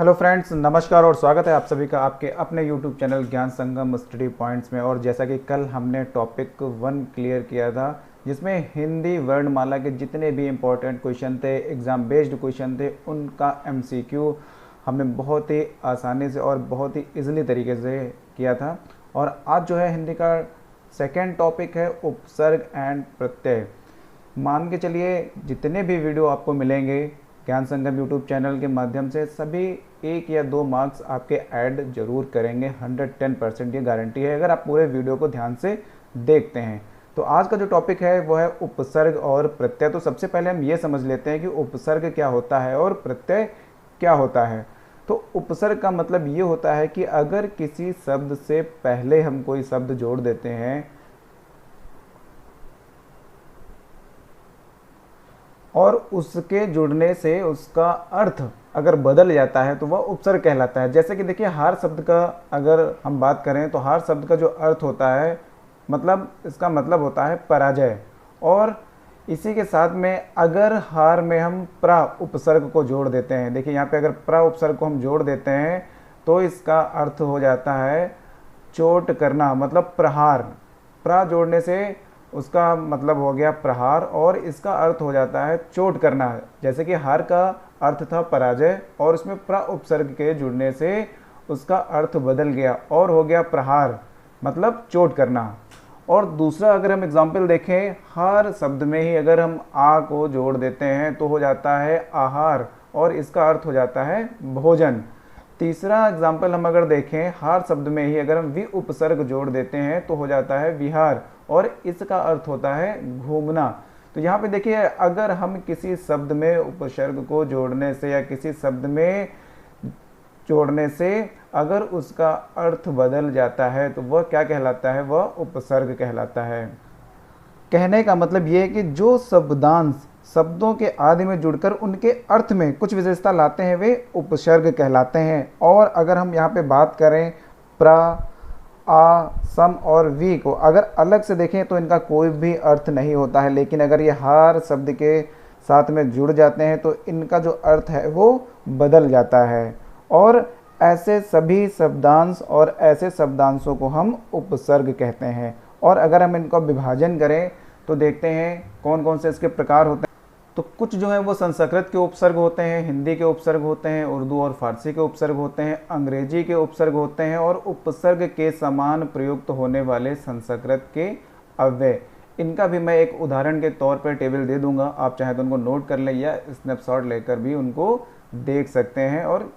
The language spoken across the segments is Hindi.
हेलो फ्रेंड्स, नमस्कार और स्वागत है आप सभी का आपके अपने यूट्यूब चैनल ज्ञान संगम स्टडी पॉइंट्स में। और जैसा कि कल हमने टॉपिक 1 क्लियर किया था, जिसमें हिंदी वर्णमाला के जितने भी इम्पोर्टेंट क्वेश्चन थे, एग्ज़ाम बेस्ड क्वेश्चन थे, उनका एमसीक्यू हमने बहुत ही आसानी से और बहुत ही इजीली तरीके से किया था। और आज जो है हिंदी का सेकेंड टॉपिक है उपसर्ग एंड प्रत्यय। मान के चलिए जितने भी वीडियो आपको मिलेंगे ज्ञान संगम यूट्यूब चैनल के माध्यम से, सभी 1 या 2 मार्क्स आपके ऐड जरूर करेंगे। 110% ये गारंटी है अगर आप पूरे वीडियो को ध्यान से देखते हैं। तो आज का जो टॉपिक है वो है उपसर्ग और प्रत्यय। तो सबसे पहले हम ये समझ लेते हैं कि उपसर्ग क्या होता है और प्रत्यय क्या होता है। तो उपसर्ग का मतलब ये होता है कि अगर किसी शब्द से पहले हम कोई शब्द जोड़ देते हैं और उसके जुड़ने से उसका अर्थ अगर बदल जाता है तो वह उपसर्ग कहलाता है। जैसे कि देखिए, हार शब्द का अगर हम बात करें तो हार शब्द का जो अर्थ होता है, मतलब इसका मतलब होता है पराजय। और इसी के साथ में अगर हार में हम प्रा उपसर्ग को जोड़ देते हैं, देखिए यहाँ पे अगर प्रा उपसर्ग को हम जोड़ देते हैं तो इसका अर्थ हो जाता है चोट करना, मतलब प्रहार। प्रा जोड़ने से उसका मतलब हो गया प्रहार और इसका अर्थ हो जाता है चोट करना। जैसे कि हार का अर्थ था पराजय और उसमें प्र उपसर्ग के जुड़ने से उसका अर्थ बदल गया और हो गया प्रहार, मतलब चोट करना। और दूसरा अगर हम एग्जाम्पल देखें, हार शब्द में ही अगर हम आ को जोड़ देते हैं तो हो जाता है आहार और इसका अर्थ हो जाता है भोजन। तीसरा एग्जाम्पल हम अगर देखें, हार शब्द में ही अगर हम वि उपसर्ग जोड़ देते हैं तो हो जाता है विहार और इसका अर्थ होता है घूमना। तो यहाँ पे देखिए, अगर हम किसी शब्द में उपसर्ग को जोड़ने से या किसी शब्द में जोड़ने से अगर उसका अर्थ बदल जाता है तो वह क्या कहलाता है, वह उपसर्ग कहलाता है। कहने का मतलब ये है कि जो शब्दांश शब्दों के आदि में जुड़कर उनके अर्थ में कुछ विशेषता लाते हैं वे उपसर्ग कहलाते हैं। और अगर हम यहाँ पे बात करें प्रा, आ, सम और वी को अगर अलग से देखें तो इनका कोई भी अर्थ नहीं होता है, लेकिन अगर ये हार शब्द के साथ में जुड़ जाते हैं तो इनका जो अर्थ है वो बदल जाता है। और ऐसे सभी शब्दांश और ऐसे शब्दांशों को हम उपसर्ग कहते हैं। और अगर हम इनका विभाजन करें तो देखते हैं कौन कौन से इसके प्रकार होते हैं। तो कुछ जो है वो संस्कृत के उपसर्ग होते हैं, हिंदी के उपसर्ग होते हैं, उर्दू और फारसी के उपसर्ग होते हैं, अंग्रेजी के उपसर्ग होते हैं और उपसर्ग के समान प्रयुक्त होने वाले संस्कृत के अव्यय। इनका भी मैं एक उदाहरण के तौर पर टेबल दे दूंगा, आप चाहे तो उनको नोट कर लें या स्नैपशॉट लेकर भी उनको देख सकते हैं और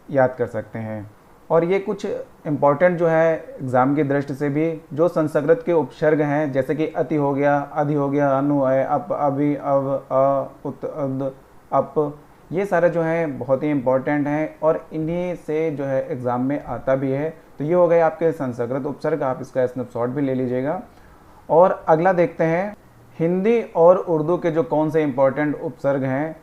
याद कर सकते हैं। और ये कुछ इम्पॉर्टेंट जो है एग्ज़ाम की दृष्टि से भी, जो संस्कृत के उपसर्ग हैं, जैसे कि अति हो गया, अधि हो गया, अनु, अय, अप, अभि, अव, अ, उत, अद, अप, ये सारे जो हैं बहुत ही इम्पॉर्टेंट हैं और इन्हीं से जो है एग्ज़ाम में आता भी है। तो ये हो गए आपके संस्कृत उपसर्ग, आप इसका स्नैपशॉट भी ले लीजिएगा। और अगला देखते हैं हिंदी और उर्दू के जो कौन से इम्पॉर्टेंट उपसर्ग हैं।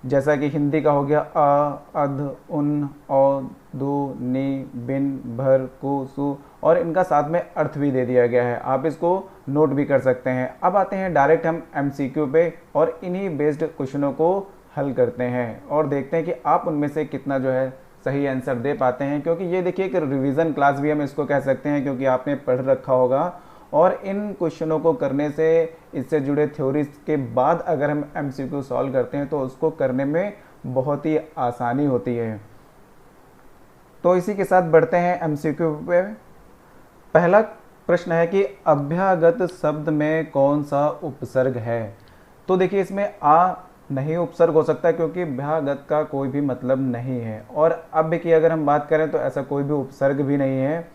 जैसा कि हिंदी का हो गया अ, अध, उन, औ, दु, नि, बिन, भर, कु, सु और इनका साथ में अर्थ भी दे दिया गया है, आप इसको नोट भी कर सकते हैं। अब आते हैं डायरेक्ट हम एमसीक्यू पे और इन्हीं बेस्ड क्वेश्चनों को हल करते हैं और देखते हैं कि आप उनमें से कितना जो है सही आंसर दे पाते हैं। क्योंकि ये देखिए कि रिवीजन क्लास भी हम इसको कह सकते हैं, क्योंकि आपने पढ़ रखा होगा और इन क्वेश्चनों को करने से, इससे जुड़े थ्योरीज के बाद अगर हम एमसीक्यू सॉल्व करते हैं तो उसको करने में बहुत ही आसानी होती है। तो इसी के साथ बढ़ते हैं एमसीक्यू पे। पहला प्रश्न है कि अभ्यागत शब्द में कौन सा उपसर्ग है। तो देखिए, इसमें आ नहीं उपसर्ग हो सकता क्योंकि अभ्यागत का कोई भी मतलब नहीं है। और अभ्य की अगर हम बात करें तो ऐसा कोई भी उपसर्ग भी नहीं है।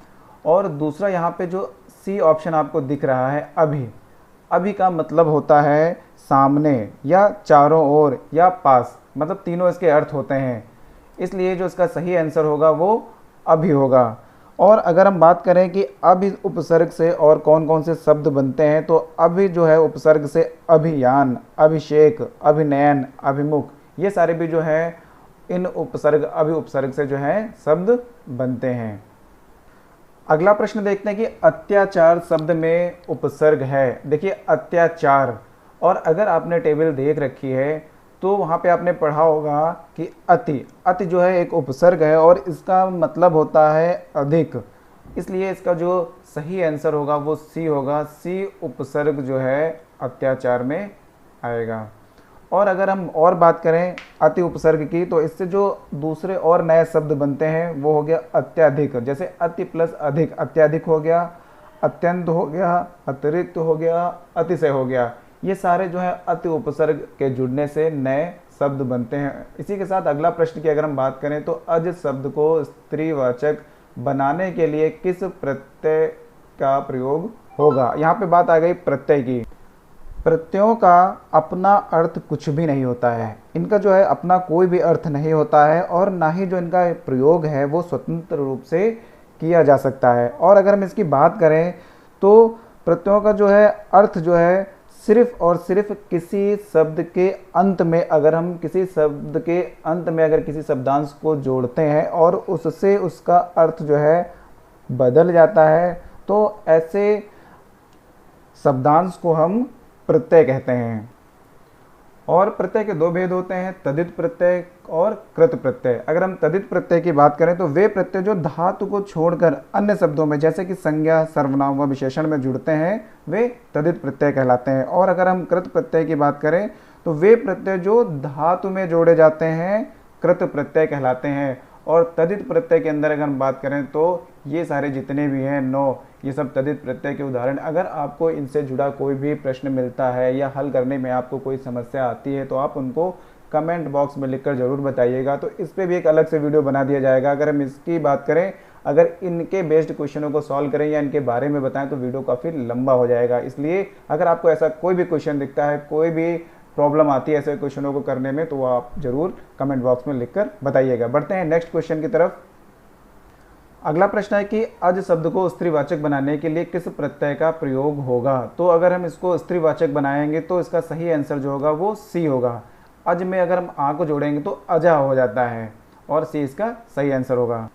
और दूसरा यहाँ पे जो सी ऑप्शन आपको दिख रहा है अभी, अभी का मतलब होता है सामने या चारों ओर या पास, मतलब तीनों इसके अर्थ होते हैं। इसलिए जो इसका सही आंसर होगा वो अभी होगा। और अगर हम बात करें कि अभी उपसर्ग से और कौन कौन से शब्द बनते हैं, तो अभी जो है उपसर्ग से अभियान, अभिषेक, अभिनयन, अभिमुख, ये सारे भी जो है इन उपसर्ग अभी उपसर्ग से जो है शब्द बनते हैं। अगला प्रश्न देखते हैं कि अत्याचार शब्द में उपसर्ग है। देखिए अत्याचार, और अगर आपने टेबल देख रखी है तो वहाँ पे आपने पढ़ा होगा कि अति, अति जो है एक उपसर्ग है और इसका मतलब होता है अधिक, इसलिए इसका जो सही आंसर होगा वो सी होगा। सी उपसर्ग जो है अत्याचार में आएगा। और अगर हम और बात करें अति उपसर्ग की, तो इससे जो दूसरे और नए शब्द बनते हैं वो हो गया अत्यधिक। जैसे अति प्लस अधिक, अत्यधिक हो गया, अत्यंत हो गया, अतिरिक्त हो गया, अतिशय हो गया। ये सारे जो है अति उपसर्ग के जुड़ने से नए शब्द बनते हैं। इसी के साथ अगला प्रश्न की अगर हम बात करें तो अज शब्द को स्त्रीवाचक बनाने के लिए किस प्रत्यय का प्रयोग होगा। यहाँ पे बात आ गई प्रत्यय की। प्रत्ययों का अपना अर्थ कुछ भी नहीं होता है, इनका जो है अपना कोई भी अर्थ नहीं होता है और ना ही जो इनका प्रयोग है वो स्वतंत्र रूप से किया जा सकता है। और अगर हम इसकी बात करें तो प्रत्ययों का जो है अर्थ जो है सिर्फ और सिर्फ किसी शब्द के अंत में, अगर हम किसी शब्द के अंत में अगर किसी शब्दांश को जोड़ते हैं और उससे उसका अर्थ जो है बदल जाता है, तो ऐसे शब्दांश को हम प्रत्यय कहते हैं। और प्रत्यय के दो भेद होते हैं, तद्धित प्रत्यय और कृत प्रत्यय। अगर हम तद्धित प्रत्यय की बात करें तो वे प्रत्यय जो धातु को छोड़कर अन्य शब्दों में जैसे कि संज्ञा, सर्वनाम व विशेषण में जुड़ते हैं वे तद्धित प्रत्यय कहलाते हैं। और अगर हम कृत प्रत्यय की बात करें तो वे प्रत्यय जो धातु में जोड़े जाते हैं कृत प्रत्यय कहलाते हैं। और तद्धित प्रत्यय के अंदर अगर हम बात करें तो ये सारे जितने भी हैं 9, ये सब तद्धित प्रत्यय के उदाहरण। अगर आपको इनसे जुड़ा कोई भी प्रश्न मिलता है या हल करने में आपको कोई समस्या आती है तो आप उनको कमेंट बॉक्स में लिखकर ज़रूर बताइएगा, तो इस पर भी एक अलग से वीडियो बना दिया जाएगा। अगर हम इसकी बात करें, अगर इनके बेस्ड क्वेश्चनों को सॉल्व करें या इनके बारे में बताएं तो वीडियो काफ़ी लंबा हो जाएगा। इसलिए अगर आपको ऐसा कोई भी क्वेश्चन दिखता है, कोई भी प्रॉब्लम आती है ऐसे क्वेश्चनों को करने में, तो आप जरूर कमेंट बॉक्स में लिखकर बताइएगा। बढ़ते हैं नेक्स्ट क्वेश्चन की तरफ। अगला प्रश्न है कि अज शब्द को स्त्रीवाचक बनाने के लिए किस प्रत्यय का प्रयोग होगा। तो अगर हम इसको स्त्रीवाचक बनाएंगे तो इसका सही आंसर जो होगा वो सी होगा। अज में अगर हम आ को जोड़ेंगे तो अजा हो जाता है और सी इसका सही आंसर होगा।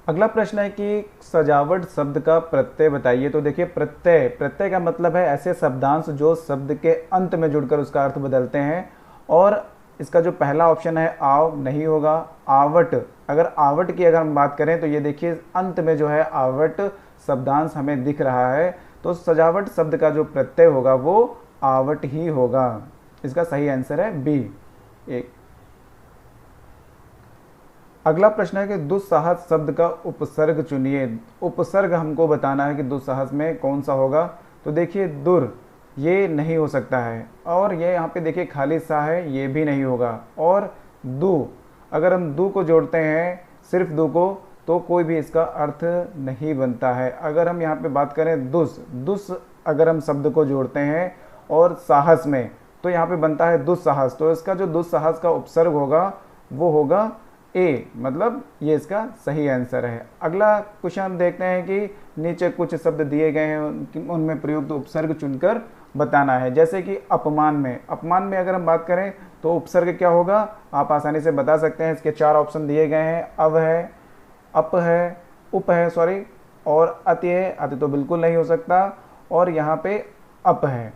अगला प्रश्न है कि सजावट शब्द का प्रत्यय बताइए। तो देखिए प्रत्यय, प्रत्यय का मतलब है ऐसे शब्दांश जो शब्द के अंत में जुड़कर उसका अर्थ बदलते हैं। और इसका जो पहला ऑप्शन है आव नहीं होगा। आवट, अगर आवट की अगर हम बात करें तो ये देखिए अंत में जो है आवट शब्दांश हमें दिख रहा है, तो सजावट शब्द का जो प्रत्यय होगा वो आवट ही होगा। इसका सही आंसर है बी। एक अगला प्रश्न है कि दुस्साहस शब्द का उपसर्ग चुनिए। उपसर्ग हमको बताना है कि दुस्साहस में कौन सा होगा। तो देखिए दुर, ये नहीं हो सकता है। और ये यहाँ पे देखिए खाली सा है, ये भी नहीं होगा। और दु, अगर हम दु को जोड़ते हैं सिर्फ दु को तो कोई भी इसका अर्थ नहीं बनता है। अगर हम यहाँ पे बात करें दुस, दुस अगर हम शब्द को जोड़ते हैं और साहस में तो यहाँ पे बनता है दुस्साहस। तो इसका जो दुस्साहस का उपसर्ग होगा वो होगा ए, मतलब ये इसका सही आंसर है। अगला क्वेश्चन हम देखते हैं कि नीचे कुछ शब्द दिए गए हैं, उनमें प्रयुक्त उपसर्ग चुनकर बताना है। जैसे कि अपमान में, अपमान में अगर हम बात करें तो उपसर्ग क्या होगा आप आसानी से बता सकते हैं। इसके 4 ऑप्शन दिए गए हैं, अव है, अप है, उप है सॉरी, और अति है। अति तो बिल्कुल नहीं हो सकता। और यहाँ पे अप है।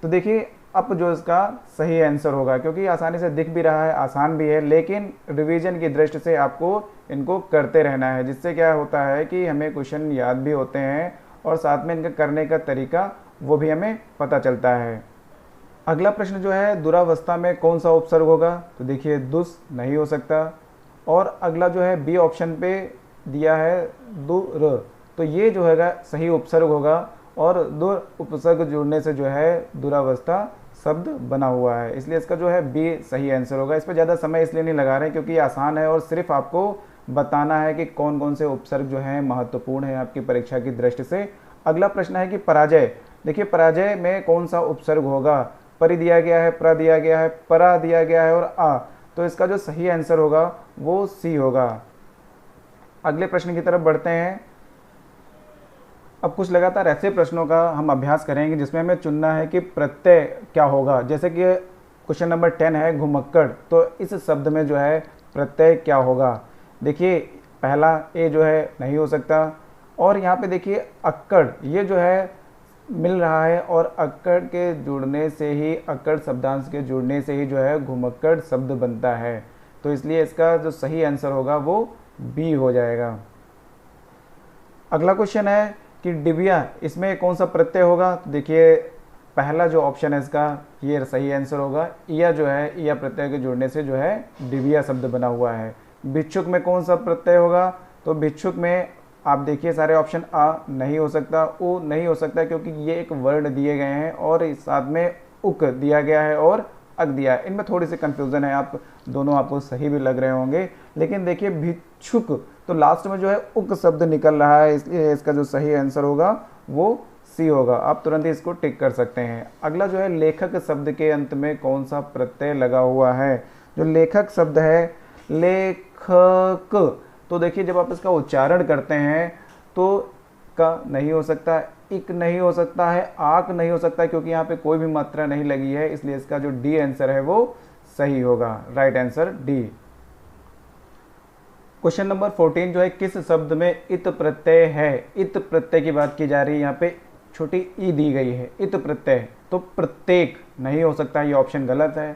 तो देखिए अप जो इसका सही आंसर होगा, क्योंकि आसानी से दिख भी रहा है, आसान भी है, लेकिन रिवीजन की दृष्टि से आपको इनको करते रहना है, जिससे क्या होता है कि हमें क्वेश्चन याद भी होते हैं और साथ में इनका करने का तरीका वो भी हमें पता चलता है। अगला प्रश्न जो है दुरावस्था में कौन सा उपसर्ग होगा। तो देखिए दुस नहीं हो सकता। और अगला जो है बी ऑप्शन पे दिया है दुर, तो ये जो है सही उपसर्ग होगा। और दुर उपसर्ग जुड़ने से जो है दुरावस्था शब्द बना हुआ है, इसलिए इसका जो है बी सही आंसर होगा। इस पर ज़्यादा समय इसलिए नहीं लगा रहे क्योंकि ये आसान है और सिर्फ आपको बताना है कि कौन कौन से उपसर्ग जो हैं महत्वपूर्ण है आपकी परीक्षा की दृष्टि से। अगला प्रश्न है कि पराजय। देखिए पराजय में कौन सा उपसर्ग होगा। परि दिया गया है, प्र दिया गया है, परा दिया गया है और आ, तो इसका जो सही आंसर होगा वो सी होगा। अगले प्रश्न की तरफ बढ़ते हैं। अब कुछ लगातार ऐसे प्रश्नों का हम अभ्यास करेंगे जिसमें हमें चुनना है कि प्रत्यय क्या होगा। जैसे कि क्वेश्चन नंबर 10 है घुमक्कड़, तो इस शब्द में जो है प्रत्यय क्या होगा। देखिए पहला ए जो है नहीं हो सकता। और यहाँ पे देखिए अक्कड़, ये जो है मिल रहा है और अक्कड़ के जुड़ने से ही, अक्कड़ शब्दांश के जुड़ने से ही जो है घुमक्कड़ शब्द बनता है। तो इसलिए इसका जो सही आंसर होगा वो बी हो जाएगा। अगला क्वेश्चन है कि डिबिया, इसमें कौन सा प्रत्यय होगा? तो देखिए पहला जो ऑप्शन है इसका ये सही आंसर होगा। इया जो है, इया प्रत्यय के जुड़ने से जो है डिबिया शब्द बना हुआ है। भिक्षुक में कौन सा प्रत्यय होगा? तो भिक्षुक में आप देखिए सारे ऑप्शन आ नहीं हो सकता, उ नहीं हो सकता, क्योंकि ये एक वर्ड दिए गए हैं और साथ में उक दिया गया है और अक दिया है। इनमें थोड़ी सी कंफ्यूजन है, आप दोनों आपको सही भी लग रहे होंगे। लेकिन देखिए भिक्षुक तो लास्ट में जो है उक शब्द निकल रहा है, इसलिए इसका जो सही आंसर होगा वो सी होगा। आप तुरंत ही इसको टिक कर सकते हैं। अगला जो है लेखक शब्द के अंत में कौन सा प्रत्यय लगा हुआ है? जो लेखक शब्द है, लेखक, तो देखिए जब आप इसका उच्चारण करते हैं तो का नहीं हो सकता, इक नहीं हो सकता है, आक नहीं हो सकता, क्योंकि यहाँ पे कोई भी मात्रा नहीं लगी है, इसलिए इसका जो डी आंसर है वो सही होगा। Right answer D. Question number 14 जो है किस शब्द में इत प्रत्यय है? इत प्रत्यय की बात की जा रही है, यहाँ पे छोटी ई दी गई है, इत प्रत्यय, तो प्रत्येक नहीं हो सकता, ये ऑप्शन गलत है।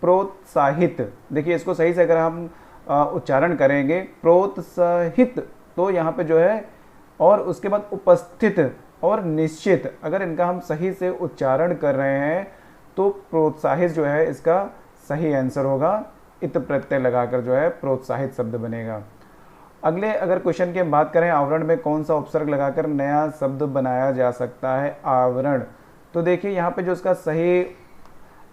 प्रोत्साहित, देखिए इसको सही से अगर हम उच्चारण करेंगे प्रोत्साहित, तो यहाँ पे जो है, और उसके बाद उपस्थित और निश्चित, अगर इनका हम सही से उच्चारण कर रहे हैं तो प्रोत्साहित जो है इसका सही आंसर होगा। इत प्रत्यय लगाकर जो है प्रोत्साहित शब्द बनेगा। अगले अगर क्वेश्चन की बात करें, आवरण में कौन सा उपसर्ग लगाकर नया शब्द बनाया जा सकता है? आवरण, तो देखिए यहाँ पे जो इसका सही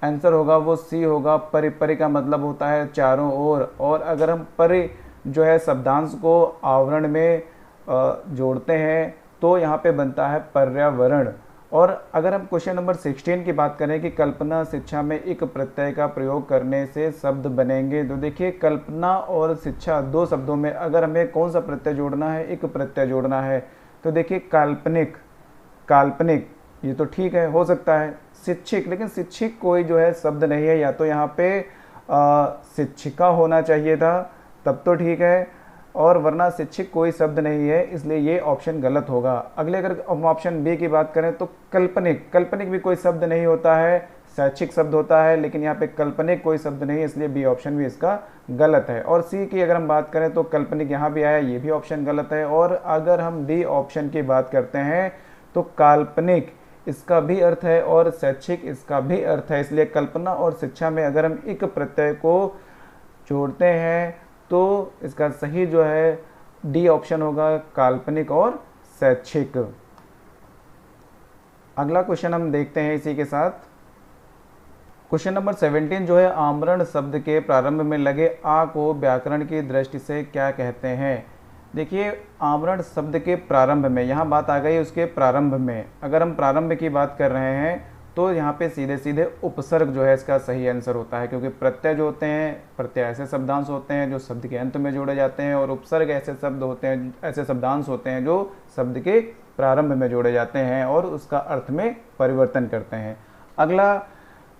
आंसर होगा वो सी होगा। परि, परि का मतलब होता है चारों ओर, और अगर हम परि जो है शब्दांश को आवरण में जोड़ते हैं तो यहाँ पे बनता है पर्यावरण। और अगर हम क्वेश्चन नंबर 16 की बात करें कि कल्पना शिक्षा में एक प्रत्यय का प्रयोग करने से शब्द बनेंगे, तो देखिए कल्पना और शिक्षा दो शब्दों में अगर हमें कौन सा प्रत्यय जोड़ना है? एक प्रत्यय जोड़ना है। तो देखिए काल्पनिक, काल्पनिक ये तो ठीक है, हो सकता है। शिक्षिक, लेकिन शिक्षिक कोई जो है शब्द नहीं है, या तो यहाँ पे शिक्षिका होना चाहिए था तब तो ठीक है, और वरना शिक्षक कोई शब्द नहीं है, इसलिए ये ऑप्शन गलत होगा। अगले अगर हम ऑप्शन बी की बात करें तो कल्पनिक, कल्पनिक भी कोई शब्द नहीं होता है, शैक्षिक शब्द होता है, लेकिन यहाँ पे कल्पनिक कोई शब्द नहीं है, इसलिए बी ऑप्शन भी इसका गलत है। और सी की अगर हम बात करें तो कल्पनिक यहाँ भी आया, ये भी ऑप्शन गलत है। और अगर हम डी ऑप्शन की बात करते हैं तो काल्पनिक इसका भी अर्थ है और शैक्षिक इसका भी अर्थ है, इसलिए कल्पना और शिक्षा में अगर हम एक प्रत्यय को जोड़ते हैं तो इसका सही जो है डी ऑप्शन होगा, काल्पनिक और शैक्षिक। अगला क्वेश्चन हम देखते हैं इसी के साथ। क्वेश्चन नंबर 17 जो है आमरण शब्द के प्रारंभ में लगे आ को व्याकरण की दृष्टि से क्या कहते हैं? देखिए आमरण शब्द के प्रारंभ में, यहाँ बात आ गई उसके प्रारंभ में, अगर हम प्रारंभ की बात कर रहे हैं तो यहाँ पे सीधे सीधे उपसर्ग जो है इसका सही आंसर होता है, क्योंकि प्रत्यय जो होते हैं, प्रत्यय ऐसे शब्दांश होते हैं जो शब्द के अंत में जोड़े जाते हैं, और उपसर्ग ऐसे शब्द होते हैं, ऐसे शब्दांश होते हैं जो शब्द के प्रारंभ में जोड़े जाते हैं और उसका अर्थ में परिवर्तन करते हैं। अगला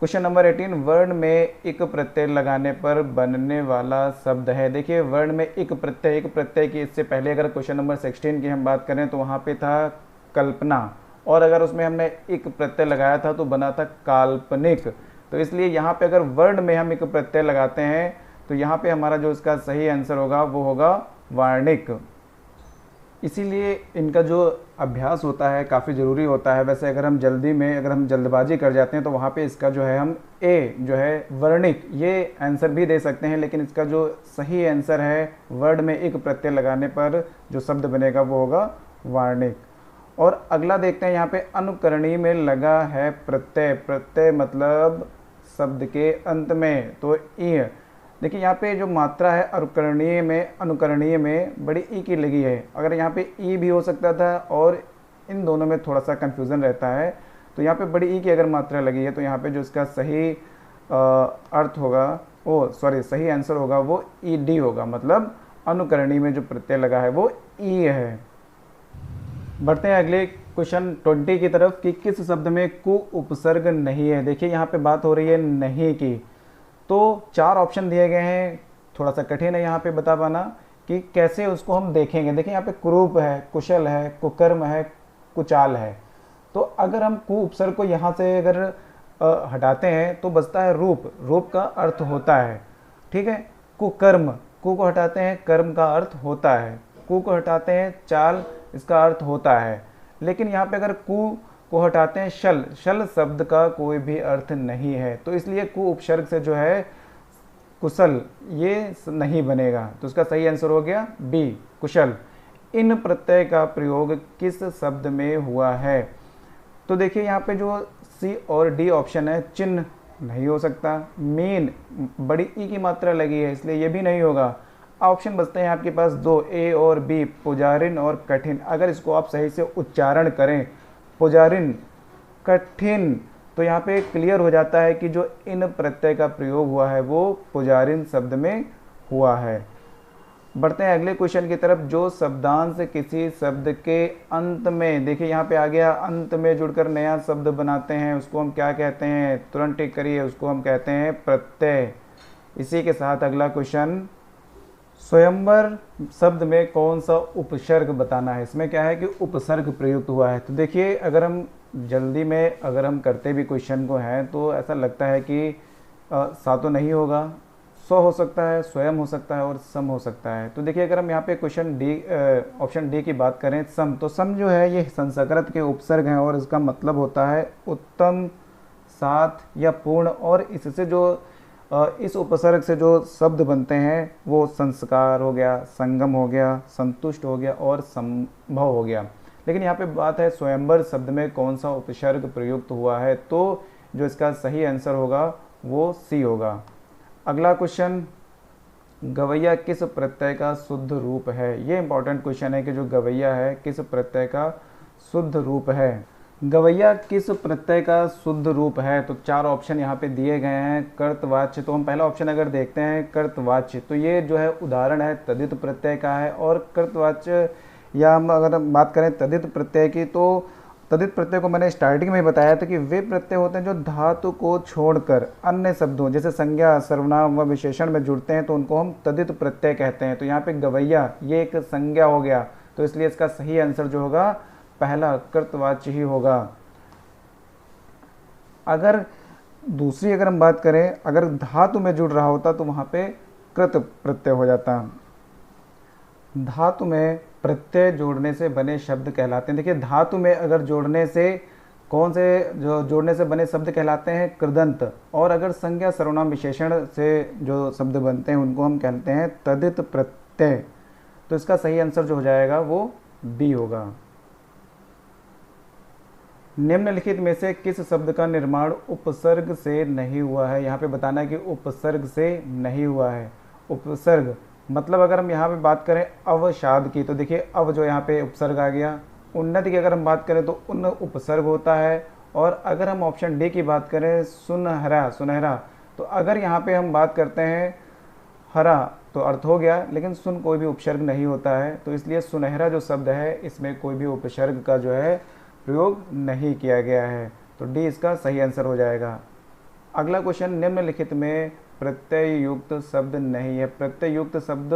क्वेश्चन नंबर 18 वर्ण में एक प्रत्यय लगाने पर बनने वाला शब्द है। देखिए वर्ण में एक प्रत्यय की, इससे पहले अगर क्वेश्चन नंबर 16 की हम बात करें तो वहाँ पे था कल्पना, और अगर उसमें हमने एक प्रत्यय लगाया था तो बना था काल्पनिक। तो इसलिए यहाँ पे अगर वर्ण में हम एक प्रत्यय लगाते हैं तो यहाँ पे हमारा जो इसका सही आंसर होगा वो होगा वार्णिक। इसीलिए इनका जो अभ्यास होता है काफ़ी ज़रूरी होता है। वैसे अगर हम जल्दबाजी कर जाते हैं तो वहाँ पे इसका जो है हम ए जो है वर्णिक ये आंसर भी दे सकते हैं, लेकिन इसका जो सही आंसर है वर्ड में एक प्रत्यय लगाने पर जो शब्द बनेगा वो होगा वार्णिक। और अगला देखते हैं यहाँ पे अनुकरणीय में लगा है प्रत्यय, प्रत्यय मतलब शब्द के अंत में, तो ई। देखिए यहाँ पे जो मात्रा है अनुकरणीय में बड़ी ई की लगी है। अगर यहाँ पे ई भी हो सकता था और इन दोनों में थोड़ा सा कंफ्यूजन रहता है, तो यहाँ पे बड़ी ई की अगर मात्रा लगी है तो यहाँ पे जो इसका सही अर्थ होगा सही आंसर होगा वो ई डी होगा, मतलब अनुकरणीय में जो प्रत्यय लगा है वो ई है। बढ़ते हैं अगले क्वेश्चन 20 की तरफ कि किस शब्द में कु उपसर्ग नहीं है। देखिए यहाँ पे बात हो रही है नहीं की, तो 4 ऑप्शन दिए गए हैं, थोड़ा सा कठिन है यहाँ पे बता पाना कि कैसे उसको हम देखेंगे। देखिए यहाँ पे कुरूप है, कुशल है, कुकर्म है, कुचाल है। तो अगर हम कु उपसर्ग को यहाँ से अगर हटाते हैं तो बचता है रूप। रूप का अर्थ होता है, ठीक है, कुकर्म। कु को हटाते हैं, कर्म का अर्थ होता है। कु को हटाते हैं, चाल, इसका अर्थ होता है। लेकिन यहाँ पे अगर कु को हटाते हैं, शल, शल शब्द का कोई भी अर्थ नहीं है। तो इसलिए कु उपसर्ग से जो है कुशल, ये नहीं बनेगा। तो इसका सही आंसर हो गया बी, कुशल। इन प्रत्यय का प्रयोग किस शब्द में हुआ है? तो देखिए यहाँ पे जो सी और डी ऑप्शन है, चिन्ह नहीं हो सकता। मीन, बड़ी ई की मात्रा लगी है इसलिए ये भी नहीं होगा। ऑप्शन बचते हैं आपके पास दो, ए और बी, पुजारिन और कठिन। अगर इसको आप सही से उच्चारण करें, पुजारिन, कठिन, तो यहाँ पे क्लियर हो जाता है कि जो इन प्रत्यय का प्रयोग हुआ है वो पुजारिन शब्द में हुआ है। बढ़ते हैं अगले क्वेश्चन की तरफ। जो शब्दांश किसी शब्द के अंत में, देखिए यहाँ पे आ गया, अंत में जुड़कर नया शब्द बनाते हैं उसको हम क्या कहते हैं? तुरंत टिक करिए, उसको हम कहते हैं प्रत्यय। इसी के साथ अगला क्वेश्चन, स्वयंवर शब्द में कौन सा उपसर्ग बताना है? इसमें क्या है कि उपसर्ग प्रयुक्त हुआ है। तो देखिए अगर हम जल्दी में अगर हम करते भी क्वेश्चन को हैं तो ऐसा लगता है कि सा तो नहीं होगा, स्व हो सकता है, स्वयं हो सकता है और सम हो सकता है। तो देखिए अगर हम यहाँ पे क्वेश्चन डी, ऑप्शन डी की बात करें, सम, तो सम जो है ये संस्कृत के उपसर्ग हैं और इसका मतलब होता है उत्तम, साथ या पूर्ण। और इससे जो इस उपसर्ग से जो शब्द बनते हैं वो संस्कार हो गया, संगम हो गया, संतुष्ट हो गया और संभव हो गया। लेकिन यहाँ पे बात है स्वयंवर शब्द में कौन सा उपसर्ग प्रयुक्त हुआ है, तो जो इसका सही आंसर होगा वो सी होगा। अगला क्वेश्चन, गवैया किस प्रत्यय का शुद्ध रूप है? ये इंपॉर्टेंट क्वेश्चन है कि जो गवैया है किस प्रत्यय का शुद्ध रूप है। गवैया किस प्रत्यय का शुद्ध रूप है? तो चार ऑप्शन यहाँ पे दिए गए हैं। कर्तवाच्य, तो हम पहला ऑप्शन अगर देखते हैं कर्तवाच्य, तो ये जो है उदाहरण है तदित प्रत्यय का है। और कर्तवाच्य या हम अगर बात करें तदित प्रत्यय की, तो तदित प्रत्यय को मैंने स्टार्टिंग में बताया था कि वे प्रत्यय होते हैं जो धातु को छोड़कर अन्य शब्दों जैसे संज्ञा, सर्वनाम व विशेषण में जुड़ते हैं, तो उनको हम तदित प्रत्यय कहते हैं। तो यहाँ पे गवैया ये एक संज्ञा हो गया, तो इसलिए इसका सही आंसर जो होगा पहला कर्तवाच्य ही होगा। अगर दूसरी अगर हम बात करें, अगर धातु में जुड़ रहा होता तो वहाँ पे कृत प्रत्यय हो जाता। धातु में प्रत्यय जोड़ने से बने शब्द कहलाते हैं। देखिए धातु में अगर जोड़ने से कौन से जो जोड़ने से बने शब्द कहलाते हैं? कृदंत। और अगर संज्ञा, सर्वनाम, विशेषण से जो शब्द बनते हैं उनको हम कहते हैं तदित प्रत्यय। तो इसका सही आंसर जो हो जाएगा वो बी होगा। निम्नलिखित में से किस शब्द का निर्माण उपसर्ग से नहीं हुआ है? यहाँ पे बताना है कि उपसर्ग से नहीं हुआ है। उपसर्ग मतलब अगर हम यहाँ पे बात करें अवसाद की, तो देखिए अव जो यहाँ पे उपसर्ग आ गया। उन्नति की अगर हम बात करें तो उन उपसर्ग होता है। और अगर हम ऑप्शन डी की बात करें सुनहरा, सुनहरा, तो अगर यहाँ पे हम बात करते हैं हरा तो अर्थ हो गया, लेकिन सुन कोई भी उपसर्ग नहीं होता है। तो इसलिए सुनहरा जो शब्द है इसमें कोई भी उपसर्ग का जो है प्रयोग नहीं किया गया है। तो डी इसका सही आंसर हो जाएगा। अगला क्वेश्चन, निम्नलिखित में प्रत्यय युक्त शब्द नहीं है। प्रत्यय युक्त शब्द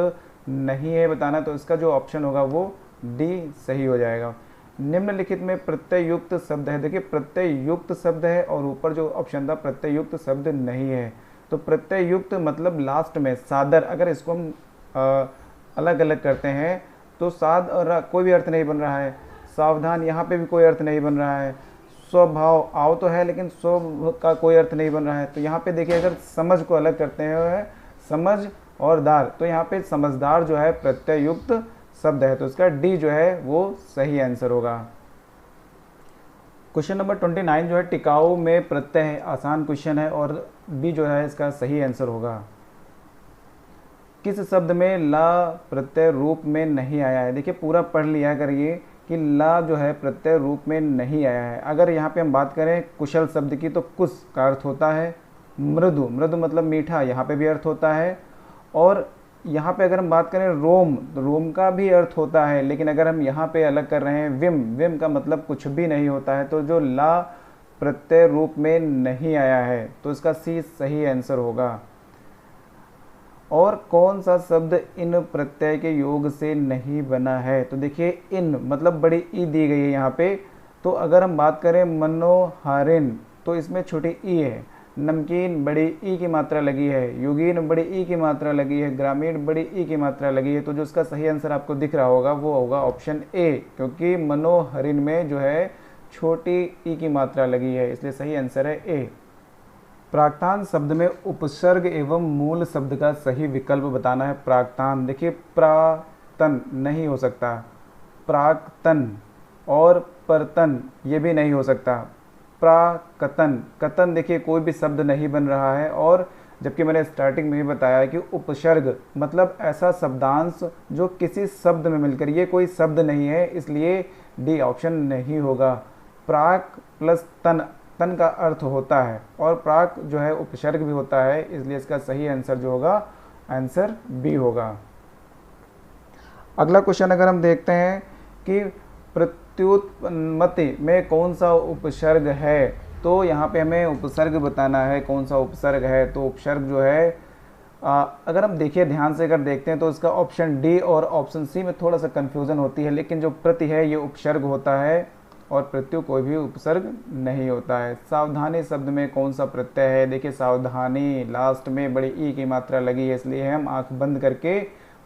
नहीं है बताना, तो इसका जो ऑप्शन होगा वो डी सही हो जाएगा। निम्नलिखित में प्रत्यय युक्त शब्द है। देखिए प्रत्यय युक्त शब्द है और ऊपर जो ऑप्शन था प्रत्यय युक्त शब्द नहीं है। तो प्रत्यय युक्त मतलब लास्ट में सादर, अगर इसको हम अलग अलग करते हैं तो साद और कोई भी अर्थ नहीं बन रहा है। सावधान, यहाँ पे भी कोई अर्थ नहीं बन रहा है। स्वभाव, आओ तो है लेकिन स्व का कोई अर्थ नहीं बन रहा है। तो यहाँ पे देखिए अगर समझ को अलग करते हैं, समझ और दार, तो यहाँ पे समझदार जो है प्रत्यय युक्त शब्द है। तो इसका डी जो है वो सही आंसर होगा। क्वेश्चन नंबर 29 जो है टिकाऊ में प्रत्यय है। आसान क्वेश्चन है और बी जो है इसका सही आंसर होगा। किस शब्द में ला प्रत्यय रूप में नहीं आया है? देखिए पूरा पढ़ लिया करिए कि ला जो है प्रत्यय रूप में नहीं आया है। अगर यहाँ पे हम बात करें कुशल शब्द की, तो कुश का अर्थ होता है मृदु, मृदु मतलब मीठा, यहाँ पे भी अर्थ होता है। और यहाँ पे अगर हम बात करें रोम, तो रोम का भी अर्थ होता है। लेकिन अगर हम यहाँ पे अलग कर रहे हैं विम, विम का मतलब कुछ भी नहीं होता है। तो जो ला प्रत्यय रूप में नहीं आया है तो इसका सी सही आंसर होगा। और कौन सा शब्द इन प्रत्यय के योग से नहीं बना है? तो देखिए इन मतलब बड़ी ई दी गई है यहाँ पे, तो अगर हम बात करें मनोहारिन तो इसमें छोटी ई है, नमकीन बड़ी ई की मात्रा लगी है, योगीन बड़ी ई की मात्रा लगी है, ग्रामीण बड़ी ई की मात्रा लगी है। तो जो इसका सही आंसर आपको दिख रहा होगा वो होगा ऑप्शन ए, क्योंकि मनोहरिन में जो है छोटी ई की मात्रा लगी है, इसलिए सही आंसर है ए। प्राक्तान शब्द में उपसर्ग एवं मूल शब्द का सही विकल्प बताना है। प्राक्तान देखिए प्रातन नहीं हो सकता, प्राक्तन और परतन ये भी नहीं हो सकता, प्राकतन कतन देखिए कोई भी शब्द नहीं बन रहा है। और जबकि मैंने स्टार्टिंग में भी बताया कि उपसर्ग मतलब ऐसा शब्दांश जो किसी शब्द में मिलकर, ये कोई शब्द नहीं है, इसलिए डी ऑप्शन नहीं होगा। प्राक प्लस तन, तन का अर्थ होता है और प्राक जो है उपसर्ग भी होता है, इसलिए इसका सही आंसर जो होगा आंसर बी होगा। अगला क्वेश्चन अगर हम देखते हैं कि प्रत्युत्पत्ति में कौन सा उपसर्ग है, तो यहाँ पे हमें उपसर्ग बताना है कौन सा उपसर्ग है। तो उपसर्ग जो है अगर हम देखिए ध्यान से अगर देखते हैं तो इसका ऑप्शन डी और ऑप्शन सी में थोड़ा सा कन्फ्यूज़न होती है, लेकिन जो प्रति है ये उपसर्ग होता है और प्रत्यु कोई भी उपसर्ग नहीं होता है। सावधानी शब्द में कौन सा प्रत्यय है, देखिए सावधानी लास्ट में बड़ी ई की मात्रा लगी है, इसलिए हम आंख बंद करके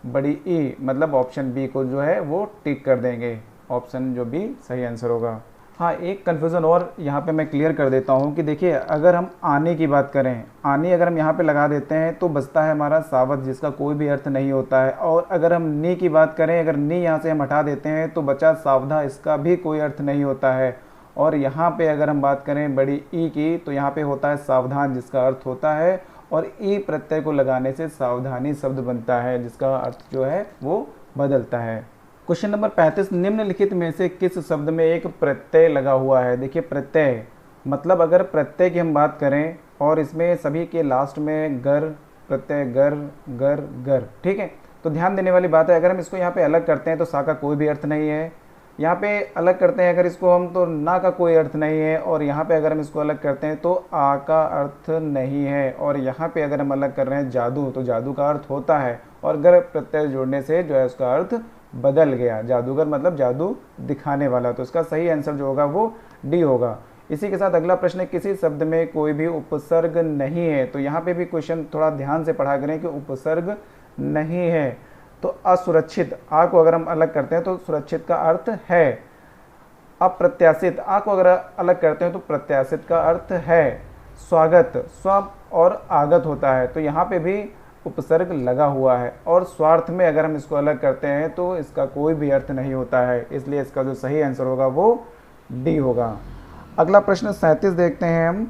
बड़ी ई मतलब ऑप्शन बी को जो है वो टिक कर देंगे, ऑप्शन जो बी सही आंसर होगा। हाँ, एक कन्फ्यूज़न और यहाँ पे मैं क्लियर कर देता हूँ कि देखिए अगर हम आने की बात करें, आने अगर हम यहाँ पे लगा देते हैं तो बचता है हमारा सावध जिसका कोई भी अर्थ नहीं होता है। और अगर हम नी की बात करें, अगर नी यहाँ से हम हटा देते हैं तो बचा सावधा, इसका भी कोई अर्थ नहीं होता है। और यहाँ पे अगर हम बात करें बड़ी ई की तो यहाँ पे होता है सावधान जिसका अर्थ होता है, और ई प्रत्यय को लगाने से सावधानी शब्द बनता है जिसका अर्थ जो है वो बदलता है। क्वेश्चन नंबर 35, निम्नलिखित में से किस शब्द में एक प्रत्यय लगा हुआ है। देखिए प्रत्यय मतलब अगर प्रत्यय की हम बात करें और इसमें सभी के लास्ट में गर प्रत्यय गर गर गर, ठीक है। तो ध्यान देने वाली बात है, अगर हम इसको यहाँ पे अलग करते हैं तो सा का कोई भी अर्थ नहीं है, यहाँ पे अलग करते हैं अगर इसको हम तो ना का कोई अर्थ नहीं है, और यहाँ पे अगर हम इसको अलग करते हैं तो आ का अर्थ नहीं है, और यहाँ पे अगर हम अलग कर रहे हैं जादू तो जादू का अर्थ होता है, और गर प्रत्यय जोड़ने से जो है उसका अर्थ बदल गया, जादूगर मतलब जादू दिखाने वाला। तो इसका सही आंसर जो होगा वो डी होगा। इसी के साथ अगला प्रश्न है, किसी शब्द में कोई भी उपसर्ग नहीं है। तो यहाँ पे भी क्वेश्चन थोड़ा ध्यान से पढ़ा करें कि उपसर्ग नहीं है। तो असुरक्षित, आ को अगर हम अलग करते हैं तो सुरक्षित का अर्थ है। अप्रत्याशित, आ को अगर अलग करते हैं तो प्रत्याशित का अर्थ है। स्वागत, स्व और आगत होता है, तो यहाँ पे भी उपसर्ग लगा हुआ है। और स्वार्थ में अगर हम इसको अलग करते हैं तो इसका कोई भी अर्थ नहीं होता है, इसलिए इसका जो सही आंसर होगा वो डी होगा। अगला प्रश्न 37 देखते हैं हम।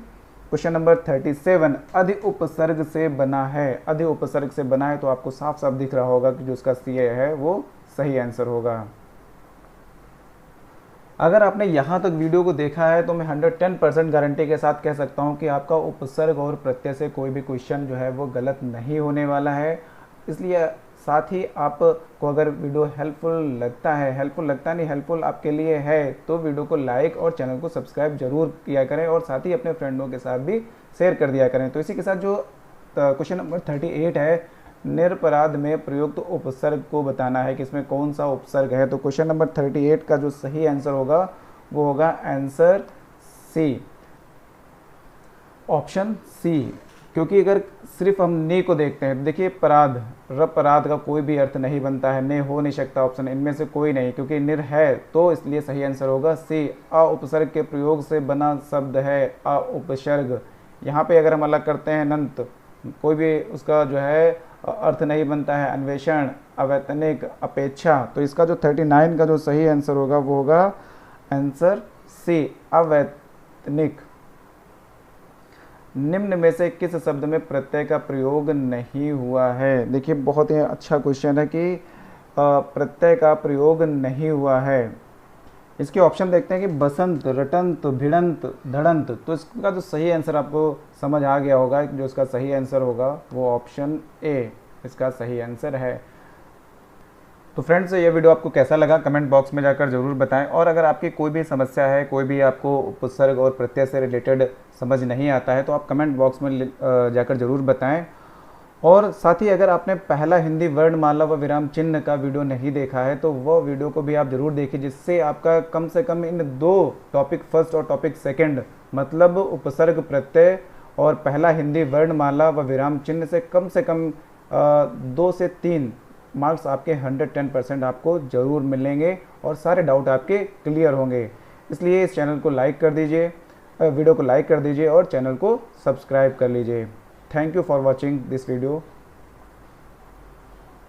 क्वेश्चन नंबर 37, अधि उपसर्ग से बना है। अधि उपसर्ग से बना है तो आपको साफ साफ दिख रहा होगा कि जो इसका सी है वो सही आंसर होगा। अगर आपने यहाँ तक वीडियो को देखा है तो मैं 110% गारंटी के साथ कह सकता हूँ कि आपका उपसर्ग और प्रत्यय से कोई भी क्वेश्चन जो है वो गलत नहीं होने वाला है। इसलिए साथ ही आपको अगर वीडियो हेल्पफुल आपके लिए है तो वीडियो को लाइक और चैनल को सब्सक्राइब जरूर किया करें, और साथ ही अपने फ्रेंडों के साथ भी शेयर कर दिया करें। तो इसी के साथ जो क्वेश्चन नंबर 38 है, निरपराध में प्रयुक्त उपसर्ग को बताना है कि इसमें कौन सा उपसर्ग है। तो क्वेश्चन नंबर 38 का जो सही आंसर होगा वो होगा आंसर सी, ऑप्शन सी। क्योंकि अगर सिर्फ हम ने को देखते हैं तो देखिए पराध, रपराध का कोई भी अर्थ नहीं बनता है, ने हो नहीं सकता ऑप्शन इनमें से कोई नहीं, क्योंकि निर है तो इसलिए सही आंसर होगा सी। अ उपसर्ग के प्रयोग से बना शब्द है अ उपसर्ग। यहाँ पे अगर हम अलग करते हैं नंत, कोई भी उसका जो है अर्थ नहीं बनता है। अन्वेषण, अवैतनिक, अपेक्षा, तो इसका जो 39 का जो सही आंसर होगा वो होगा आंसर सी, अवैतनिक। निम्न में से किस शब्द में प्रत्यय का प्रयोग नहीं हुआ है। देखिए बहुत ही अच्छा क्वेश्चन है कि प्रत्यय का प्रयोग नहीं हुआ है। इसके ऑप्शन देखते हैं कि बसंत, रटंत, भिड़ंत, धड़ंत। तो इसका जो सही आंसर आपको समझ आ गया होगा, जो इसका सही आंसर होगा वो ऑप्शन ए इसका सही आंसर है। तो फ्रेंड्स, ये वीडियो आपको कैसा लगा कमेंट बॉक्स में जाकर ज़रूर बताएं, और अगर आपकी कोई भी समस्या है, कोई भी आपको उपसर्ग और प्रत्यय से रिलेटेड समझ नहीं आता है तो आप कमेंट बॉक्स में जाकर ज़रूर बताएं। और साथ ही अगर आपने पहला हिंदी वर्णमाला व विराम चिन्ह का वीडियो नहीं देखा है तो वह वीडियो को भी आप ज़रूर देखिए, जिससे आपका कम से कम इन दो टॉपिक फर्स्ट और टॉपिक सेकंड मतलब उपसर्ग प्रत्यय और पहला हिंदी वर्णमाला व विराम चिन्ह से कम 2 से 3 मार्क्स आपके 110% आपको ज़रूर मिलेंगे और सारे डाउट आपके क्लियर होंगे। इसलिए इस चैनल को लाइक कर दीजिए, वीडियो को लाइक कर दीजिए और चैनल को सब्सक्राइब कर लीजिए। Thank you for watching this video.